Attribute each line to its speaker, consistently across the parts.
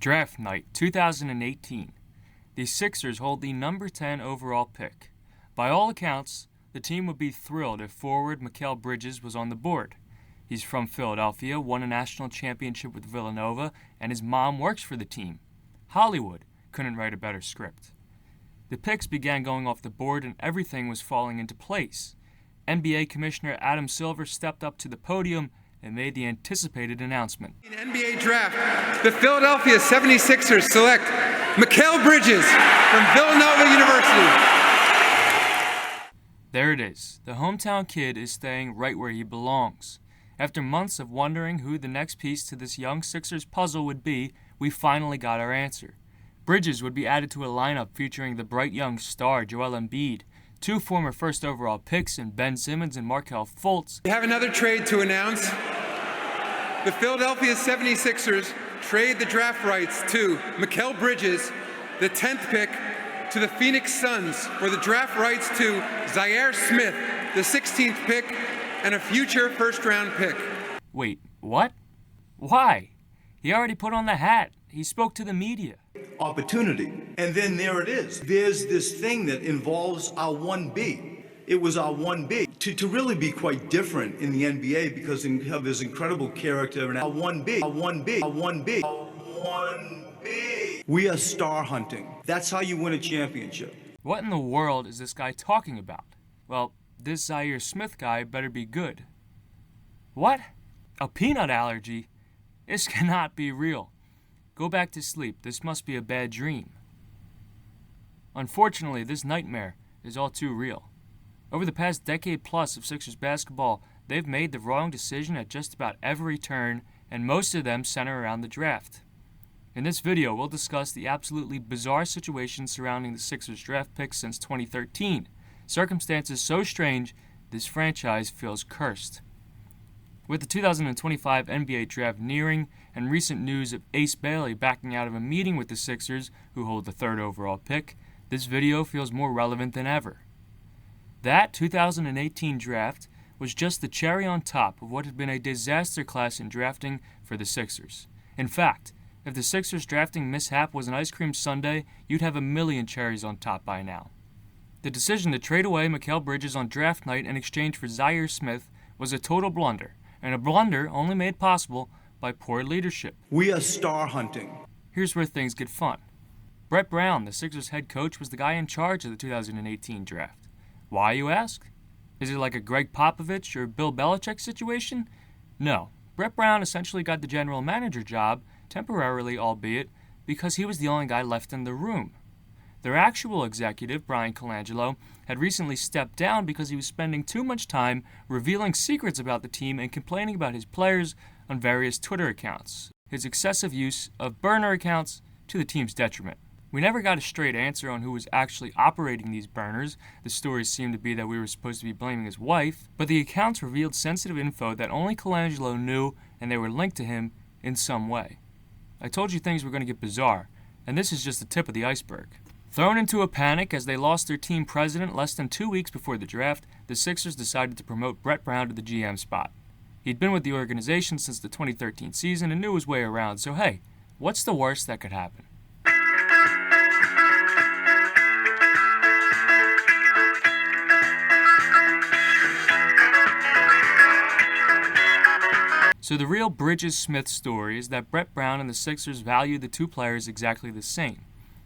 Speaker 1: Draft Night 2018. The Sixers hold the number 10 overall pick. By all accounts, the team would be thrilled if forward Mikal Bridges was on the board. He's from Philadelphia, won a national championship with Villanova, and his mom works for the team. Hollywood couldn't write a better script. The picks began going off the board and everything was falling into place. NBA Commissioner Adam Silver stepped up to the podium and made the anticipated announcement.
Speaker 2: In NBA draft, the Philadelphia 76ers select Mikal Bridges from Villanova University.
Speaker 1: There it is. The hometown kid is staying right where he belongs. After months of wondering who the next piece to this young Sixers puzzle would be, we finally got our answer. Bridges would be added to a lineup featuring the bright young star Joel Embiid, two former first overall picks in Ben Simmons and Markelle Fultz.
Speaker 2: We have another trade to announce. The Philadelphia 76ers trade the draft rights to Mikal Bridges, the 10th pick, to the Phoenix Suns for the draft rights to Zhaire Smith, the 16th pick, and a future first-round pick.
Speaker 1: Wait, what? Why? He already put on the hat. He spoke to the media.
Speaker 3: Opportunity. And then there it is. There's this thing that involves our 1B. It was our 1B. To really be quite different in the NBA because you have this incredible character and our 1B. We are star hunting. That's how you win a championship.
Speaker 1: What in the world is this guy talking about? Well, this Zhaire Smith guy better be good. What? A peanut allergy? This cannot be real. Go back to sleep. This must be a bad dream. Unfortunately, this nightmare is all too real. Over the past decade plus of Sixers basketball, they've made the wrong decision at just about every turn, and most of them center around the draft. In this video, we'll discuss the absolutely bizarre situation surrounding the Sixers draft picks since 2013. Circumstances so strange, this franchise feels cursed. With the 2025 NBA draft nearing and recent news of Ace Bailey backing out of a meeting with the Sixers, who hold the 3rd overall pick, this video feels more relevant than ever. That 2018 draft was just the cherry on top of what had been a disaster class in drafting for the Sixers. In fact, if the Sixers drafting mishap was an ice cream sundae, you'd have a million cherries on top by now. The decision to trade away Mikal Bridges on draft night in exchange for Zhaire Smith was a total blunder, and a blunder only made possible by poor leadership.
Speaker 3: We are star hunting.
Speaker 1: Here's where things get fun. Brett Brown, the Sixers head coach, was the guy in charge of the 2018 draft. Why, you ask? Is it like a Greg Popovich or Bill Belichick situation? No. Brett Brown essentially got the general manager job, temporarily albeit, because he was the only guy left in the room. Their actual executive, Bryan Colangelo, had recently stepped down because he was spending too much time revealing secrets about the team and complaining about his players on various Twitter accounts, his excessive use of burner accounts to the team's detriment. We never got a straight answer on who was actually operating these burners. The stories seemed to be that we were supposed to be blaming his wife, but the accounts revealed sensitive info that only Colangelo knew, and they were linked to him in some way. I told you things were going to get bizarre, and this is just the tip of the iceberg. Thrown into a panic as they lost their team president less than 2 weeks before the draft, the Sixers decided to promote Brett Brown to the GM spot. He'd been with the organization since the 2013 season and knew his way around, so hey, what's the worst that could happen? So the real Bridges-Smith story is that Brett Brown and the Sixers value the two players exactly the same.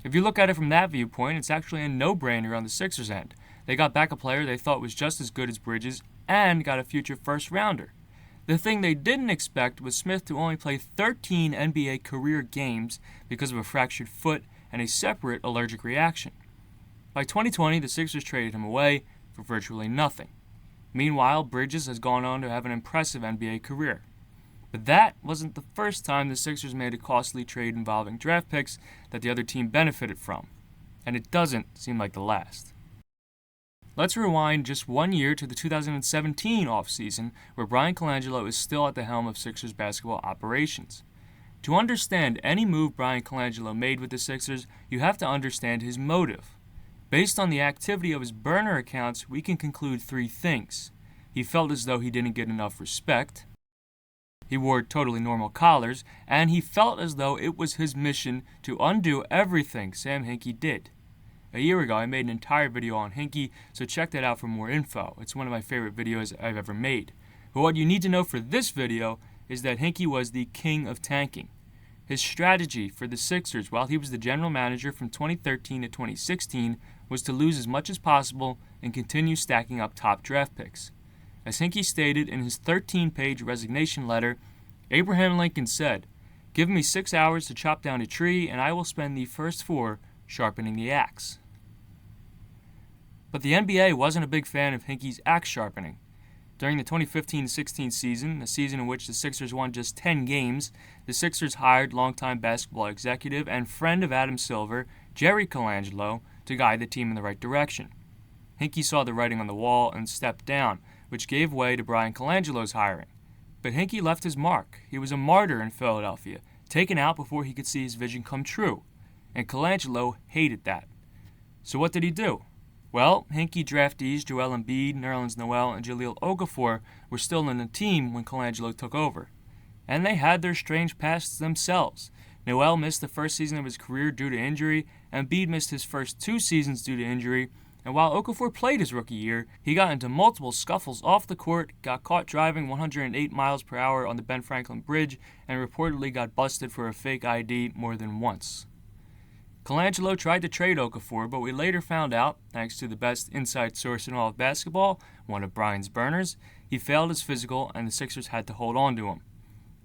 Speaker 1: If you look at it from that viewpoint, it's actually a no-brainer on the Sixers' end. They got back a player they thought was just as good as Bridges and got a future first-rounder. The thing they didn't expect was Smith to only play 13 NBA career games because of a fractured foot and a separate allergic reaction. By 2020, the Sixers traded him away for virtually nothing. Meanwhile, Bridges has gone on to have an impressive NBA career. But that wasn't the first time the Sixers made a costly trade involving draft picks that the other team benefited from, and it doesn't seem like the last. Let's rewind just 1 year to the 2017 offseason, where Bryan Colangelo is still at the helm of Sixers basketball operations. To understand any move Bryan Colangelo made with the Sixers, you have to understand his motive. Based on the activity of his burner accounts, we can conclude 3 things. He felt as though he didn't get enough respect. He wore totally normal collars, and he felt as though it was his mission to undo everything Sam Hinkie did. A year ago, I made an entire video on Hinkie, so check that out for more info. It's one of my favorite videos I've ever made. But what you need to know for this video is that Hinkie was the king of tanking. His strategy for the Sixers while he was the general manager from 2013 to 2016 was to lose as much as possible and continue stacking up top draft picks. As Hinkie stated in his 13-page resignation letter, Abraham Lincoln said, "Give me 6 hours to chop down a tree, and I will spend the first 4 sharpening the axe." But the NBA wasn't a big fan of Hinkie's axe sharpening. During the 2015-16 season, a season in which the Sixers won just 10 games, the Sixers hired longtime basketball executive and friend of Adam Silver, Bryan Colangelo, to guide the team in the right direction. Hinkie saw the writing on the wall and stepped down, which gave way to Bryan Colangelo's hiring. But Hinkie left his mark. He was a martyr in Philadelphia, taken out before he could see his vision come true. And Colangelo hated that. So what did he do? Well, Hinkie draftees Joel Embiid, Nerlens Noel, and Jahlil Okafor were still in the team when Colangelo took over. And they had their strange pasts themselves. Noel missed the first season of his career due to injury, and Embiid missed his first 2 seasons due to injury, and while Okafor played his rookie year, he got into multiple scuffles off the court, got caught driving 108 miles per hour on the Ben Franklin Bridge, and reportedly got busted for a fake ID more than once. Colangelo tried to trade Okafor, but we later found out, thanks to the best inside source in all of basketball, one of Brian's burners, he failed his physical and the Sixers had to hold on to him.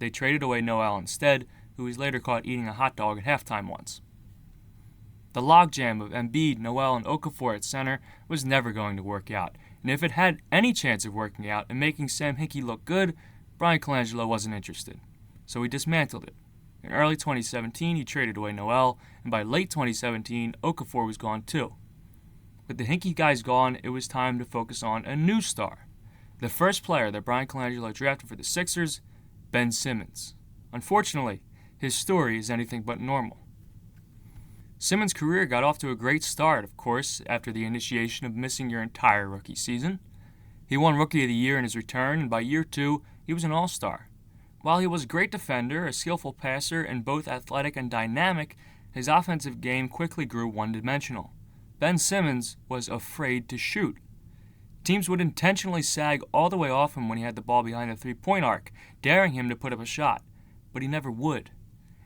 Speaker 1: They traded away Noel instead, who was later caught eating a hot dog at halftime once. The logjam of Embiid, Noel, and Okafor at center was never going to work out, and if it had any chance of working out and making Sam Hinkie look good, Bryan Colangelo wasn't interested. So he dismantled it. In early 2017, he traded away Noel, and by late 2017, Okafor was gone too. With the Hinkie guys gone, it was time to focus on a new star. The first player that Bryan Colangelo drafted for the Sixers, Ben Simmons. Unfortunately, his story is anything but normal. Simmons' career got off to a great start, of course, after the initiation of missing your entire rookie season. He won Rookie of the Year in his return, and by year 2, he was an all-star. While he was a great defender, a skillful passer, and both athletic and dynamic, his offensive game quickly grew one-dimensional. Ben Simmons was afraid to shoot. Teams would intentionally sag all the way off him when he had the ball behind the three-point arc, daring him to put up a shot, but he never would.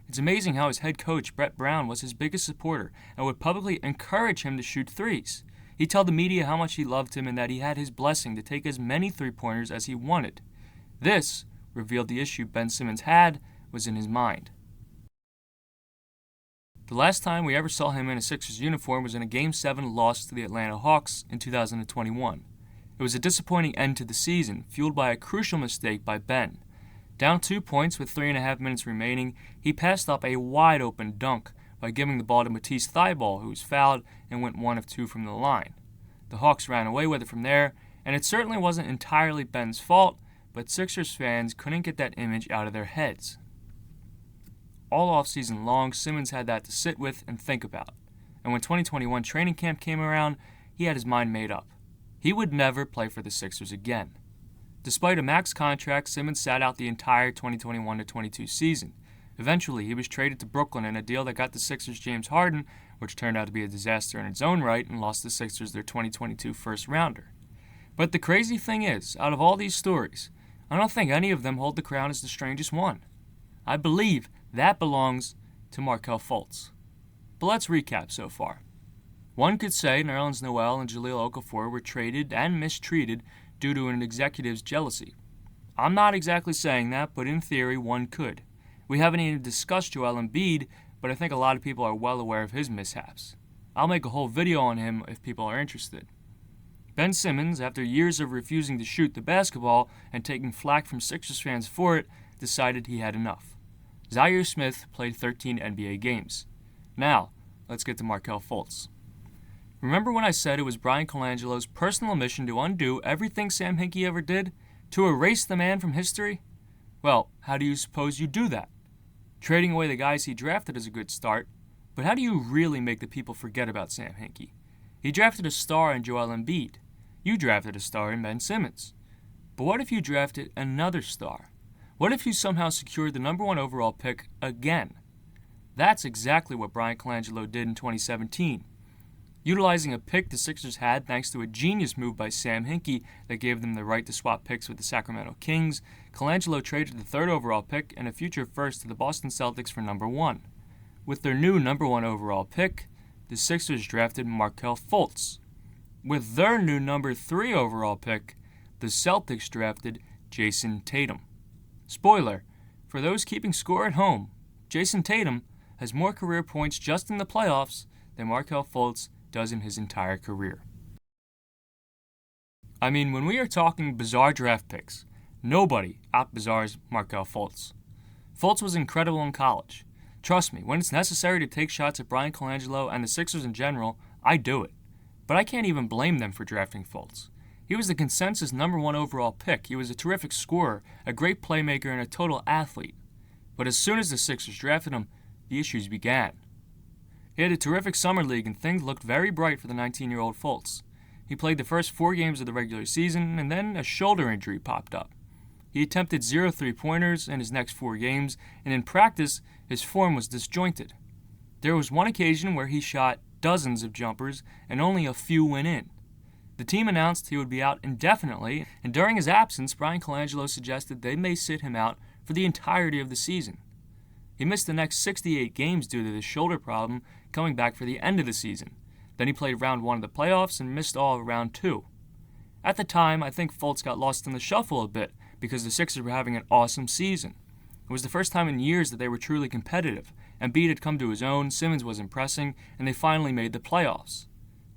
Speaker 1: It's amazing how his head coach, Brett Brown, was his biggest supporter and would publicly encourage him to shoot threes. He'd tell the media how much he loved him and that he had his blessing to take as many three-pointers as he wanted. This revealed the issue Ben Simmons had was in his mind. The last time we ever saw him in a Sixers uniform was in a Game 7 loss to the Atlanta Hawks in 2021. It was a disappointing end to the season, fueled by a crucial mistake by Ben. Down 2 points with 3.5 minutes remaining, he passed up a wide-open dunk by giving the ball to Matisse Thybulle, who was fouled and went 1 of 2 from the line. The Hawks ran away with it from there, and it certainly wasn't entirely Ben's fault, but Sixers fans couldn't get that image out of their heads. All offseason long, Simmons had that to sit with and think about, and when 2021 training camp came around, he had his mind made up. He would never play for the Sixers again. Despite a max contract, Simmons sat out the entire 2021-22 season. Eventually, he was traded to Brooklyn in a deal that got the Sixers James Harden, which turned out to be a disaster in its own right and lost the Sixers their 2022 first-rounder. But the crazy thing is, out of all these stories, I don't think any of them hold the crown as the strangest one. I believe that belongs to Markelle Fultz. But let's recap so far. One could say Nerlens Noel and Jahlil Okafor were traded and mistreated due to an executive's jealousy. I'm not exactly saying that, but in theory one could. We haven't even discussed Joel Embiid, but I think a lot of people are well aware of his mishaps. I'll make a whole video on him if people are interested. Ben Simmons, after years of refusing to shoot the basketball and taking flack from Sixers fans for it, decided he had enough. Zhaire Smith played 13 NBA games. Now, let's get to Markelle Fultz. Remember when I said it was Bryan Colangelo's personal mission to undo everything Sam Hinkie ever did? To erase the man from history? Well, how do you suppose you do that? Trading away the guys he drafted is a good start, but how do you really make the people forget about Sam Hinkie? He drafted a star in Joel Embiid. You drafted a star in Ben Simmons. But what if you drafted another star? What if you somehow secured the number 1 overall pick again? That's exactly what Bryan Colangelo did in 2017. Utilizing a pick the Sixers had thanks to a genius move by Sam Hinkie that gave them the right to swap picks with the Sacramento Kings, Colangelo traded the 3rd overall pick and a future first to the Boston Celtics for number 1. With their new number 1 overall pick, the Sixers drafted Markelle Fultz. With their new number 3 overall pick, the Celtics drafted Jason Tatum. Spoiler, for those keeping score at home, Jason Tatum has more career points just in the playoffs than Markelle Fultz does in his entire career. I mean, when we are talking bizarre draft picks, nobody out-bizarres Markelle Fultz. Fultz was incredible in college. Trust me, when it's necessary to take shots at Bryan Colangelo and the Sixers in general, I do it. But I can't even blame them for drafting Fultz. He was the consensus number 1 overall pick. He was a terrific scorer, a great playmaker, and a total athlete. But as soon as the Sixers drafted him, the issues began. He had a terrific summer league and things looked very bright for the 19-year-old Fultz. He played the first 4 games of the regular season and then a shoulder injury popped up. He attempted 0 3-pointers in his next 4 games, and in practice, his form was disjointed. There was one occasion where he shot dozens of jumpers and only a few went in. The team announced he would be out indefinitely, and during his absence, Bryan Colangelo suggested they may sit him out for the entirety of the season. He missed the next 68 games due to the shoulder problem, coming back for the end of the season. Then he played round 1 of the playoffs and missed all of round 2. At the time, I think Fultz got lost in the shuffle a bit because the Sixers were having an awesome season. It was the first time in years that they were truly competitive. Embiid had come to his own, Simmons was impressing, and they finally made the playoffs.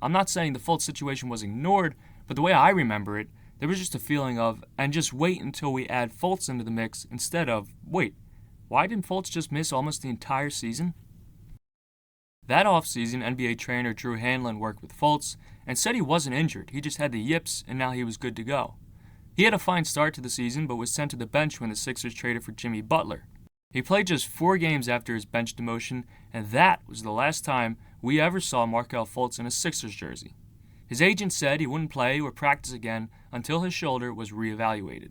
Speaker 1: I'm not saying the Fultz situation was ignored, but the way I remember it, there was just a feeling of, and just wait until we add Fultz into the mix instead of, wait, why didn't Fultz just miss almost the entire season? That offseason, NBA trainer Drew Hanlon worked with Fultz and said he wasn't injured, he just had the yips and now he was good to go. He had a fine start to the season but was sent to the bench when the Sixers traded for Jimmy Butler. He played just 4 games after his bench demotion, and that was the last time we ever saw Markelle Fultz in a Sixers jersey. His agent said he wouldn't play or practice again until his shoulder was reevaluated.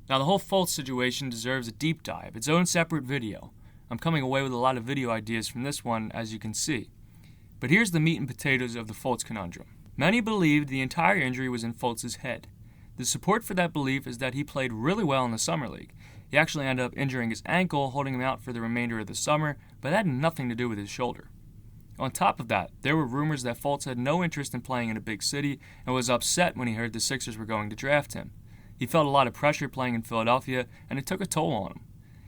Speaker 1: Now the whole Fultz situation deserves a deep dive, its own separate video. I'm coming away with a lot of video ideas from this one, as you can see. But here's the meat and potatoes of the Fultz conundrum. Many believed the entire injury was in Fultz's head. The support for that belief is that he played really well in the summer league. He actually ended up injuring his ankle, holding him out for the remainder of the summer, but that had nothing to do with his shoulder. On top of that, there were rumors that Fultz had no interest in playing in a big city and was upset when he heard the Sixers were going to draft him. He felt a lot of pressure playing in Philadelphia, and it took a toll on him.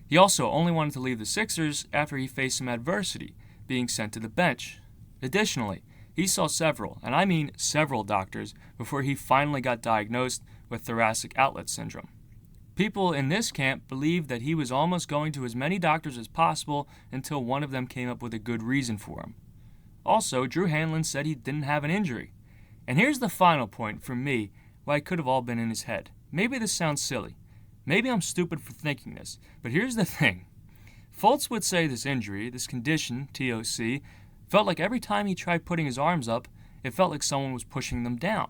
Speaker 1: He also only wanted to leave the Sixers after he faced some adversity, being sent to the bench. Additionally, he saw several, and I mean several doctors, before he finally got diagnosed with thoracic outlet syndrome. People in this camp believed that he was almost going to as many doctors as possible until one of them came up with a good reason for him. Also, Drew Hanlon said he didn't have an injury. And here's the final point for me why it could have all been in his head. Maybe this sounds silly. Maybe I'm stupid for thinking this, but here's the thing. Fultz would say this injury, this condition, TOC, felt like every time he tried putting his arms up, it felt like someone was pushing them down.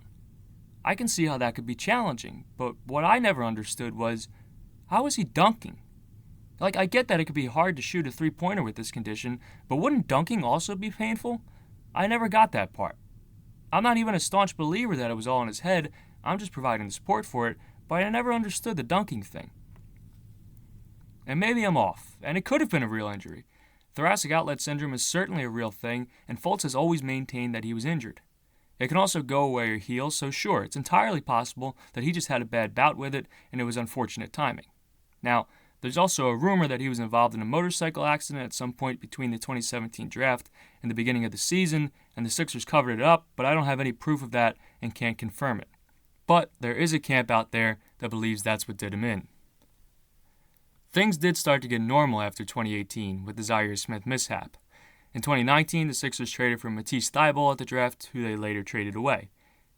Speaker 1: I can see how that could be challenging, but what I never understood was, how was he dunking? Like, I get that it could be hard to shoot a 3-pointer with this condition, but wouldn't dunking also be painful? I never got that part. I'm not even a staunch believer that it was all in his head, I'm just providing the support for it, but I never understood the dunking thing. And maybe I'm off, and it could have been a real injury. Thoracic outlet syndrome is certainly a real thing, and Fultz has always maintained that he was injured. It can also go away or heal, so sure, it's entirely possible that he just had a bad bout with it, and it was unfortunate timing. Now, there's also a rumor that he was involved in a motorcycle accident at some point between the 2017 draft and the beginning of the season, and the Sixers covered it up, but I don't have any proof of that and can't confirm it. But there is a camp out there that believes that's what did him in. Things did start to get normal after 2018 with the Zhaire Smith mishap. In 2019, the Sixers traded for Matisse Thybulle at the draft, who they later traded away.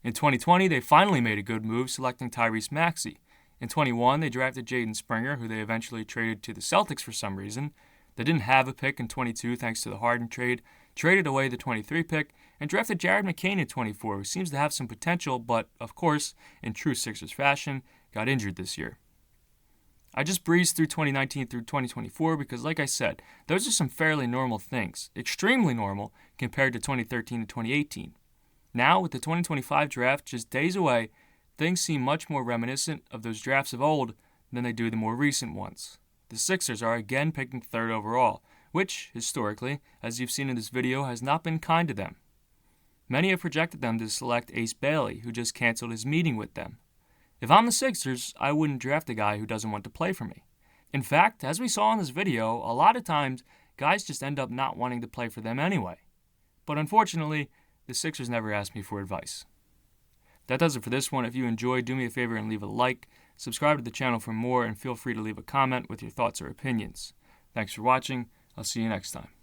Speaker 1: In 2020, they finally made a good move, selecting Tyrese Maxey. In 21, they drafted Jaden Springer, who they eventually traded to the Celtics for some reason. They didn't have a pick in 22 thanks to the Harden trade, traded away the 23 pick, and drafted Jared McCain in 24, who seems to have some potential, but, of course, in true Sixers fashion, got injured this year. I just breezed through 2019 through 2024 because, like I said, those are some fairly normal things, extremely normal compared to 2013 to 2018. Now, with the 2025 draft just days away, things seem much more reminiscent of those drafts of old than they do the more recent ones. The Sixers are again picking third overall, which, historically, as you've seen in this video, has not been kind to them. Many have projected them to select Ace Bailey, who just canceled his meeting with them. If I'm the Sixers, I wouldn't draft a guy who doesn't want to play for me. In fact, as we saw in this video, a lot of times, guys just end up not wanting to play for them anyway. But unfortunately, the Sixers never asked me for advice. That does it for this one. If you enjoyed, do me a favor and leave a like, subscribe to the channel for more, and feel free to leave a comment with your thoughts or opinions. Thanks for watching. I'll see you next time.